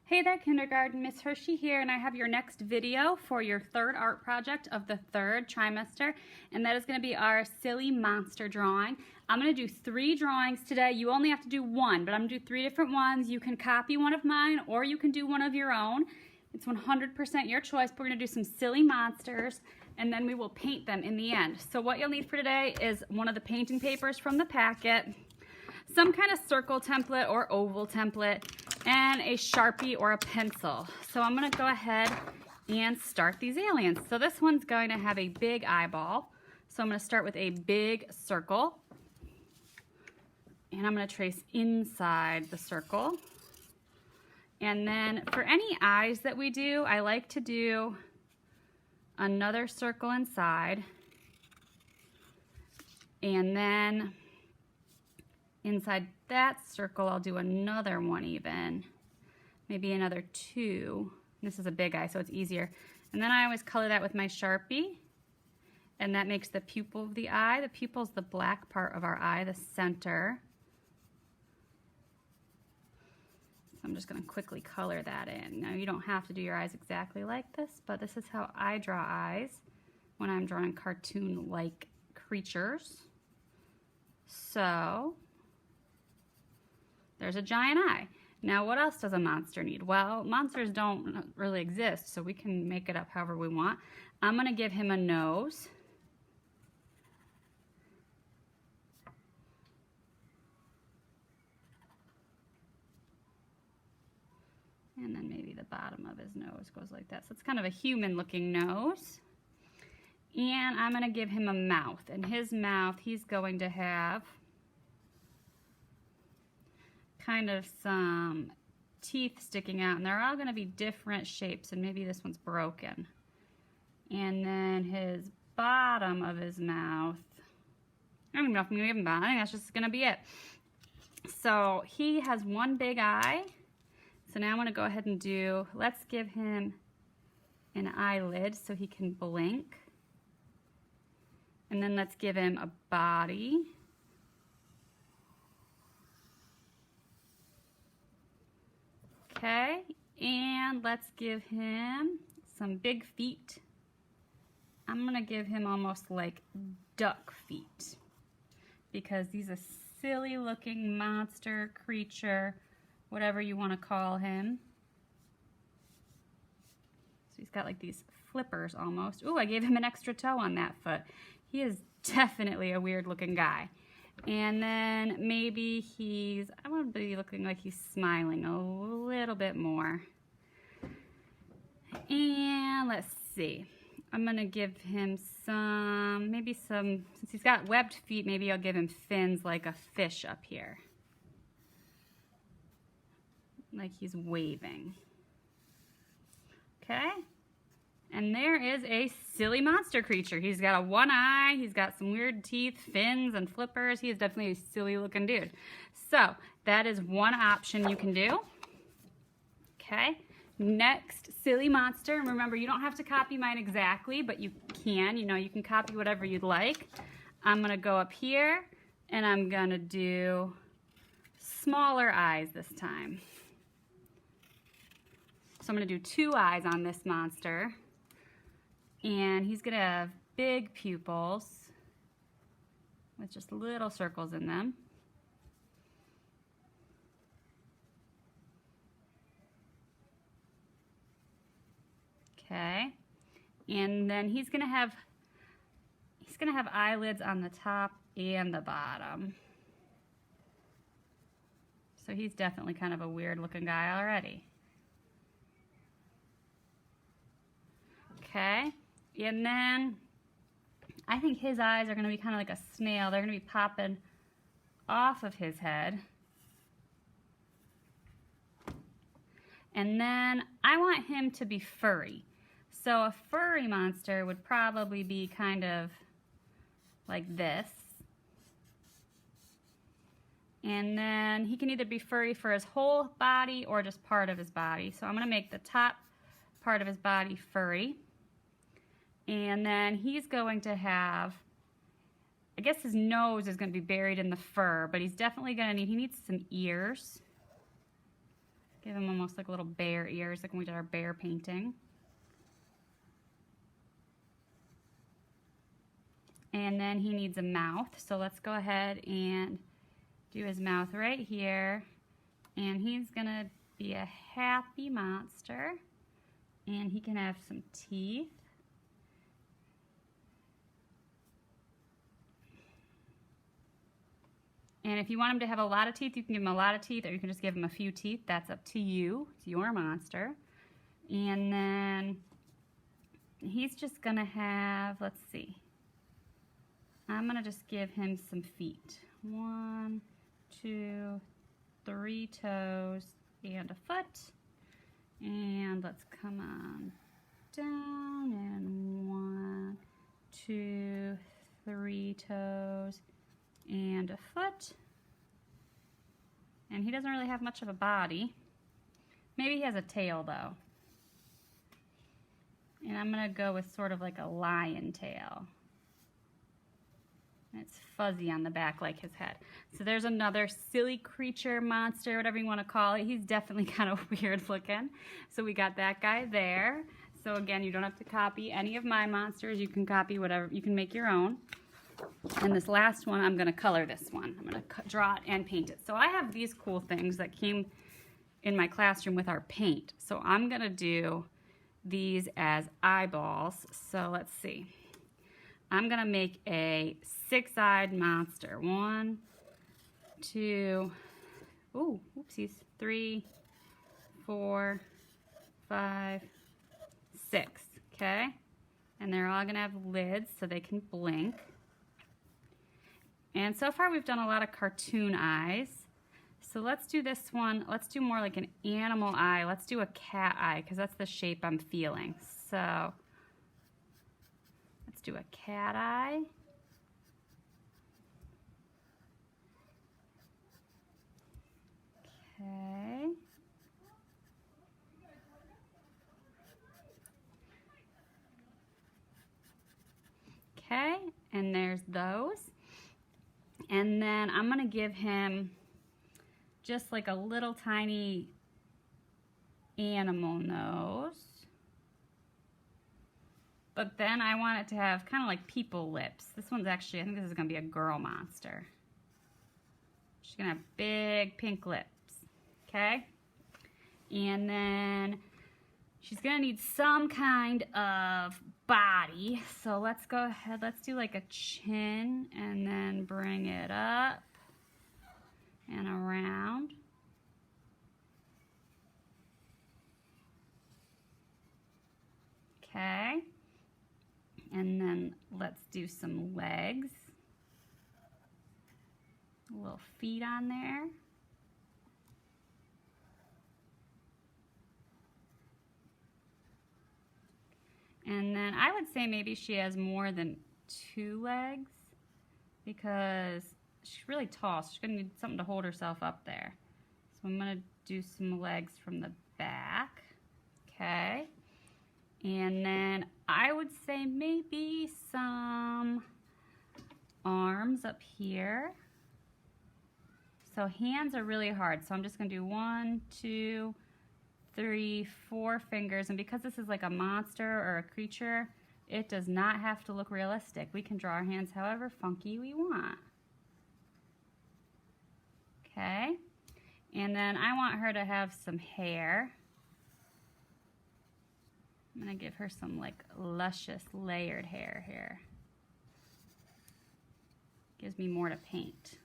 Hey there, kindergarten. Miss Hershey here, and I have your next video for your third art project of the third trimester, and that is going to be our silly monster drawing. I'm going to do 3 drawings today. You only have to do 1, but I'm going to do 3 different ones. You can copy one of mine, or you can do one of your own. It's 100% your choice. We're going to do some silly monsters, and then we will paint them in the end. So what you'll need for today is one of the painting papers from the packet, some kind of circle template or oval template, and a Sharpie or a pencil. So I'm gonna go ahead and start these aliens. So this one's going to have a big eyeball. So I'm gonna start with a big circle, and I'm gonna trace inside the circle. And then for any eyes that we do, I like to do another circle inside, and then inside that circle, I'll do another one even, maybe another 2. This is a big eye, so it's easier. And then I always color that with my Sharpie, and that makes the pupil of the eye. The pupil is the black part of our eye, the center. So I'm just gonna quickly color that in. Now you don't have to do your eyes exactly like this, but this is how I draw eyes when I'm drawing cartoon-like creatures. So there's a giant eye. Now what else does a monster need? Well, monsters don't really exist, so we can make it up however we want. I'm gonna give him a nose. And then maybe the bottom of his nose goes like that. So it's kind of a human looking nose. And I'm gonna give him a mouth. And his mouth, he's going to have kind of some teeth sticking out, and they're all going to be different shapes, and maybe this one's broken. And then his bottom of his mouth, I don't even know if I'm going to give him that. I think that's just going to be it. So he has one big eye. So now I'm going to go ahead and do, let's give him an eyelid so he can blink. And then let's give him a body. Okay, and let's give him some big feet. I'm gonna give him almost like duck feet, because he's a silly looking monster creature, whatever you want to call him. So he's got like these flippers almost. Ooh, I gave him an extra toe on that foot. He is definitely a weird looking guy. And then maybe I want to be looking like he's smiling a little bit more. And let's see. I'm going to give him since he's got webbed feet, maybe I'll give him fins like a fish up here. Like he's waving. Okay? And there is a silly monster creature. He's got a one eye, he's got some weird teeth, fins, and flippers. He is definitely a silly looking dude. So that is one option you can do. Okay, next silly monster. And remember, you don't have to copy mine exactly, but you can. You can copy whatever you'd like. I'm gonna go up here, and I'm gonna do smaller eyes this time. So I'm gonna do 2 eyes on this monster. And he's gonna have big pupils with just little circles in them. Okay, and then he's gonna have eyelids on the top and the bottom. So he's definitely kind of a weird looking guy already. Okay. And then I think his eyes are going to be kind of like a snail. They're going to be popping off of his head. And then I want him to be furry. So a furry monster would probably be kind of like this. And then he can either be furry for his whole body or just part of his body. So I'm going to make the top part of his body furry. And then he's going to have, I guess his nose is going to be buried in the fur, but he's definitely going to he needs some ears. Give him almost like little bear ears, like when we did our bear painting. And then he needs a mouth, so let's go ahead and do his mouth right here. And he's gonna be a happy monster. And he can have some teeth. And if you want him to have a lot of teeth, you can give him a lot of teeth, or you can just give him a few teeth. That's up to you. It's your monster. And then he's just gonna have, let's see. I'm gonna just give him some feet. 1, 2, 3 toes and a foot. And let's come on down, and 1, 2, 3 toes and a foot. And he doesn't really have much of a body. Maybe he has a tail though. And I'm gonna go with sort of like a lion tail. It's fuzzy on the back like his head. So there's another silly creature, monster, whatever you want to call it. He's definitely kind of weird looking. So we got that guy there. So again, you don't have to copy any of my monsters. You can copy whatever, you can make your own. And this last one, I'm going to color this one. I'm going to draw it and paint it. So I have these cool things that came in my classroom with our paint. So I'm going to do these as eyeballs. So let's see. I'm gonna make a 6-eyed monster. 1, 2, ooh, oopsies, 3, 4, 5, 6, okay? And they're all gonna have lids so they can blink. And so far we've done a lot of cartoon eyes. So let's do this one, let's do more like an animal eye. Let's do a cat eye, because that's the shape I'm feeling. So let's do a cat eye. Okay. Okay, and there's those. And then I'm gonna give him just like a little tiny animal nose. But then I want it to have kind of like people lips. This one's actually, I think this is gonna be a girl monster. She's gonna have big pink lips, okay? And then she's gonna need some kind of body. So let's go ahead, let's do like a chin and then bring it up and around. Okay. And then let's do some legs. Little feet on there. And then I would say maybe she has more than 2 legs because she's really tall, so she's gonna need something to hold herself up there. So I'm gonna do some legs from the back, okay? And then I would say maybe some arms up here. So hands are really hard, so I'm just gonna do 1, 2, 3, 4 fingers, and because this is like a monster or a creature, it does not have to look realistic. We can draw our hands however funky we want. Okay, and then I want her to have some hair. I'm gonna give her some like luscious layered hair here. Gives me more to paint.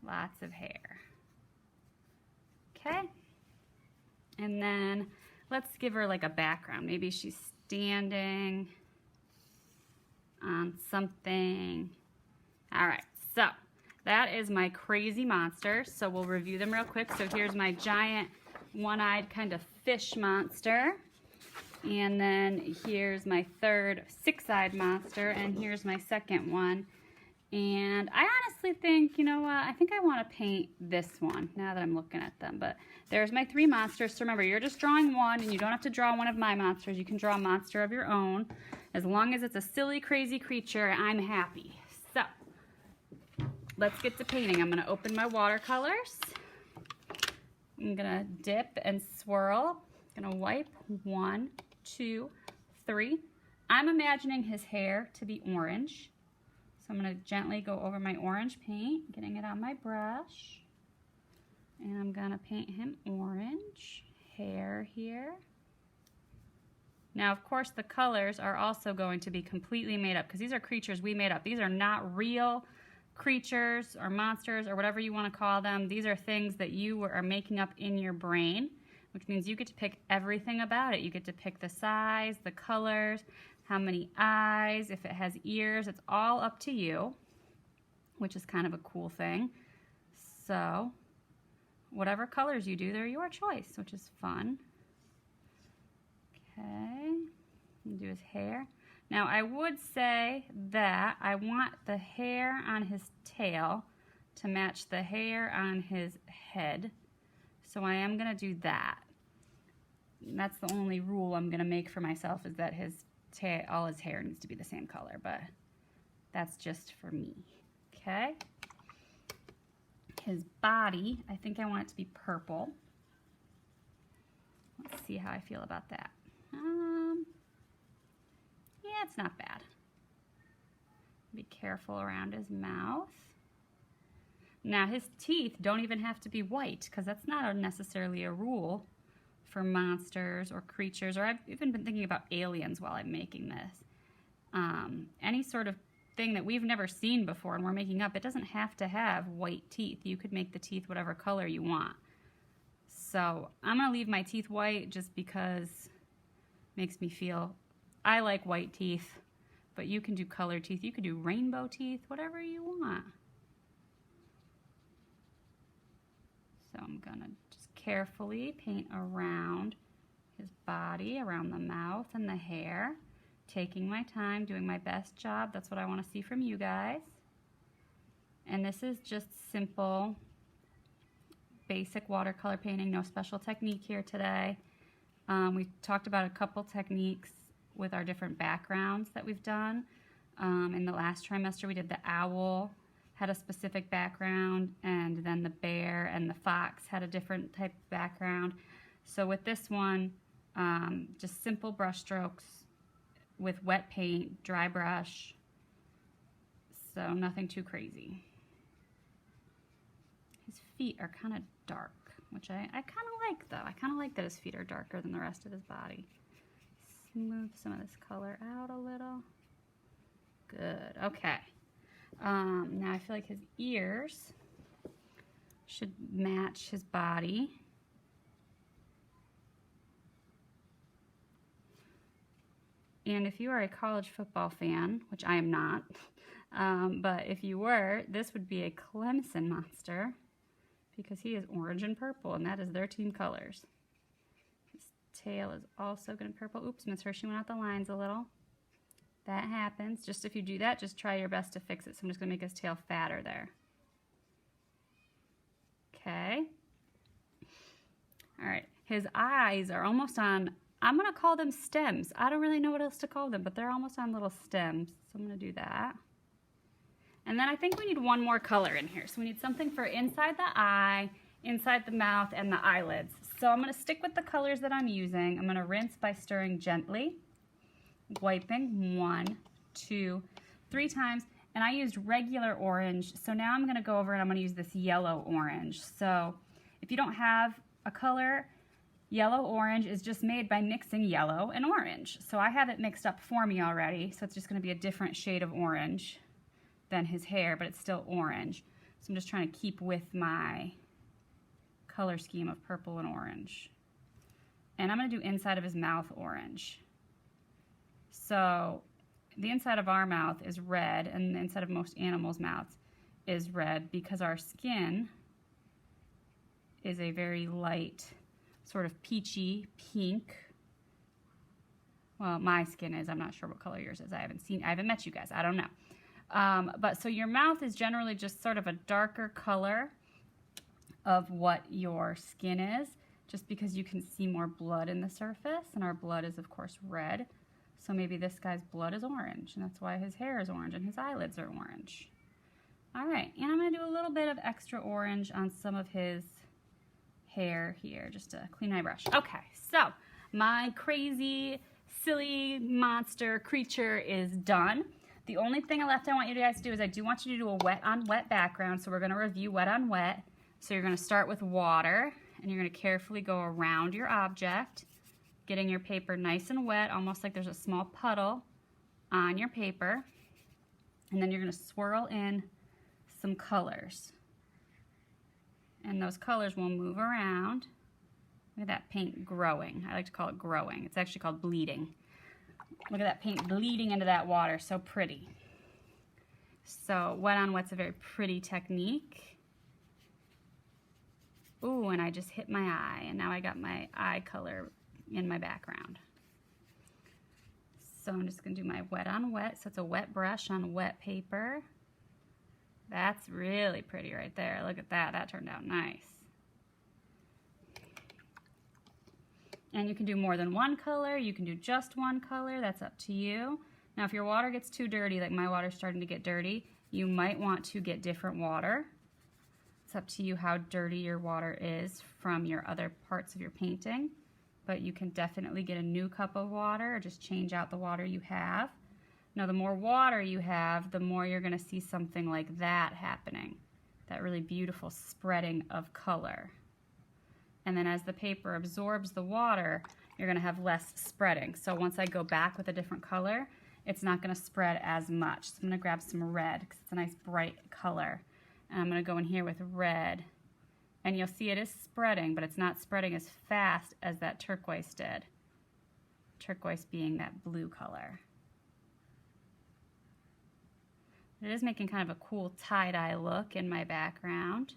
Lots of hair. Okay, and then let's give her like a background. Maybe she's standing on something. All right, so that is my crazy monster. So we'll review them real quick. So here's my giant one-eyed kind of fish monster. And then here's my third 6-eyed monster. And here's my second one. And I honestly think, you know what, I think I want to paint this one now that I'm looking at them. But there's my 3 monsters. So remember, you're just drawing one and you don't have to draw one of my monsters. You can draw a monster of your own. As long as it's a silly, crazy creature, I'm happy. So let's get to painting. I'm gonna open my watercolors. I'm gonna dip and swirl. I'm gonna wipe 1, 2, 3. I'm imagining his hair to be orange. So I'm gonna gently go over my orange paint, getting it on my brush. And I'm gonna paint him orange. Hair here. Now, of course, the colors are also going to be completely made up because these are creatures we made up. These are not real creatures or monsters or whatever you want to call them. These are things that you are making up in your brain, which means you get to pick everything about it. You get to pick the size, the colors, how many eyes, if it has ears. It's all up to you, which is kind of a cool thing. So whatever colors you do, they're your choice, which is fun. Okay, do his hair. Now I would say that I want the hair on his tail to match the hair on his head. So I am gonna do that. And that's the only rule I'm gonna make for myself, is that all his hair needs to be the same color, but that's just for me, okay? His body, I think I want it to be purple. Let's see how I feel about that. Yeah, it's not bad. Be careful around his mouth. Now his teeth don't even have to be white, because that's not necessarily a rule for monsters or creatures, or I've even been thinking about aliens while I'm making this. Any sort of thing that we've never seen before and we're making up, it doesn't have to have white teeth. You could make the teeth whatever color you want. So I'm gonna leave my teeth white just because it makes me feel, I like white teeth, but you can do colored teeth. You could do rainbow teeth, whatever you want. So I'm gonna just carefully paint around his body, around the mouth and the hair, taking my time, doing my best job. That's what I want to see from you guys. And this is just simple, basic watercolor painting, no special technique here today. We talked about a couple techniques with our different backgrounds that we've done. In the last trimester, we did the owl, had a specific background, and then the bear and the fox had a different type of background. So with this one, just simple brush strokes with wet paint, dry brush, so nothing too crazy. His feet are kind of dark, which I kind of like, though. I kind of like that his feet are darker than the rest of his body. Smooth some of this color out a little. Good, okay. Now I feel like his ears should match his body. And if you are a college football fan, which I am not, but if you were, this would be a Clemson monster because he is orange and purple, and that is their team colors. His tail is also going to be purple. Oops, Miss Hershey went out the lines a little. That happens. Just if you do that, just try your best to fix it. So I'm just going to make his tail fatter there. Okay. All right. His eyes are almost on, I'm going to call them stems. I don't really know what else to call them, but they're almost on little stems. So I'm going to do that. And then I think we need one more color in here. So we need something for inside the eye, inside the mouth, and the eyelids. So I'm going to stick with the colors that I'm using. I'm going to rinse by stirring gently, wiping 1, 2, 3 times. And I used regular orange. So now I'm going to go over and I'm going to use this yellow orange. So if you don't have a color, yellow orange is just made by mixing yellow and orange. So I have it mixed up for me already. So it's just going to be a different shade of orange than his hair, but it's still orange. So I'm just trying to keep with my color scheme of purple and orange. And I'm going to do inside of his mouth orange. So the inside of our mouth is red, and the inside of most animals' mouths is red because our skin is a very light, sort of peachy pink. Well, my skin is. I'm not sure what color yours is. I haven't met you guys. I don't know. But so your mouth is generally just sort of a darker color of what your skin is, just because you can see more blood in the surface, and our blood is, of course, red. So maybe this guy's blood is orange, and that's why his hair is orange and his eyelids are orange. All right, and I'm gonna do a little bit of extra orange on some of his hair here, just to clean my brush. Okay, so my crazy, silly monster creature is done. The only thing left I want you guys to do is I do want you to do a wet on wet background, so we're gonna review wet on wet. So you're gonna start with water, and you're gonna carefully go around your object, getting your paper nice and wet, almost like there's a small puddle on your paper. And then you're gonna swirl in some colors. And those colors will move around. Look at that paint growing. I like to call it growing. It's actually called bleeding. Look at that paint bleeding into that water, so pretty. So wet on wet's a very pretty technique. Ooh, and I just hit my eye, and now I got my eye color in my background. So I'm just gonna do my wet on wet. So it's a wet brush on wet paper. That's really pretty right there. Look at that, that turned out nice. And you can do more than one color, you can do just one color, that's up to you. Now if your water gets too dirty, like my water's starting to get dirty, you might want to get different water. It's up to you how dirty your water is from your other parts of your painting. But you can definitely get a new cup of water or just change out the water you have. Now the more water you have, the more you're gonna see something like that happening. That really beautiful spreading of color. And then as the paper absorbs the water, you're gonna have less spreading. So once I go back with a different color, it's not gonna spread as much. So I'm gonna grab some red because it's a nice bright color. And I'm gonna go in here with red. And you'll see it is spreading, but it's not spreading as fast as that turquoise did. Turquoise being that blue color. It is making kind of a cool tie-dye look in my background.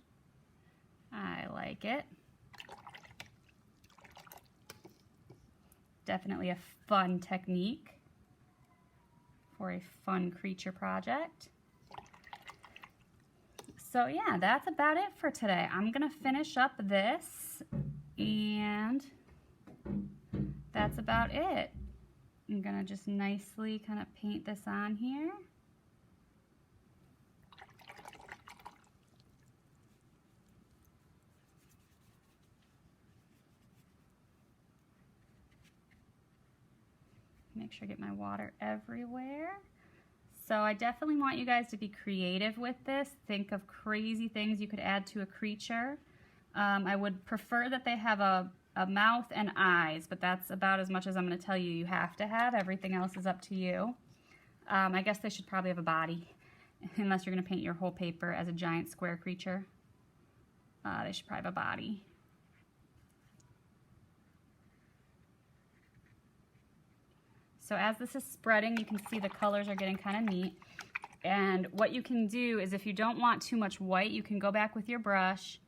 I like it. Definitely a fun technique for a fun creature project. So yeah, that's about it for today. I'm gonna finish up this, and that's about it. I'm gonna just nicely kind of paint this on here. Make sure I get my water everywhere. So I definitely want you guys to be creative with this. Think of crazy things you could add to a creature. I would prefer that they have a mouth and eyes, but that's about as much as I'm going to tell you you have to have. Everything else is up to you. I guess they should probably have a body, unless you're going to paint your whole paper as a giant square creature. They should probably have a body. So as this is spreading, you can see the colors are getting kind of neat. And what you can do is, if you don't want too much white, you can go back with your brush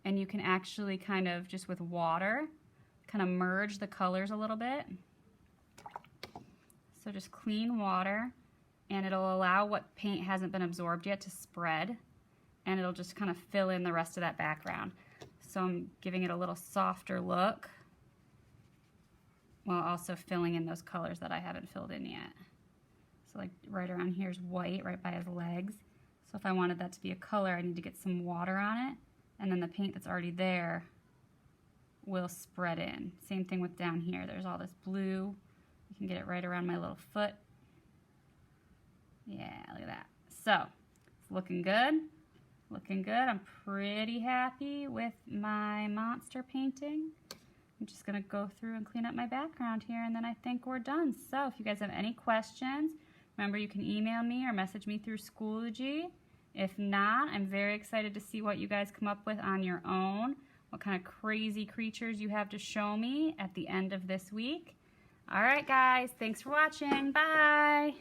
and you can actually kind of, just with water, kind of merge the colors a little bit. So just clean water, and it'll allow what paint hasn't been absorbed yet to spread, and it'll just kind of fill in the rest of that background. So I'm giving it a little softer look, while also filling in those colors that I haven't filled in yet. So like right around here is white, right by his legs. So if I wanted that to be a color, I need to get some water on it, and then the paint that's already there will spread in. Same thing with down here. There's all this blue. You can get it right around my little foot. Yeah, look at that. So it's looking good. Looking good. I'm pretty happy with my monster painting. I'm just going to go through and clean up my background here, and then I think we're done. So if you guys have any questions, remember you can email me or message me through Schoology. If not, I'm very excited to see what you guys come up with on your own, what kind of crazy creatures you have to show me at the end of this week. All right, guys, thanks for watching. Bye.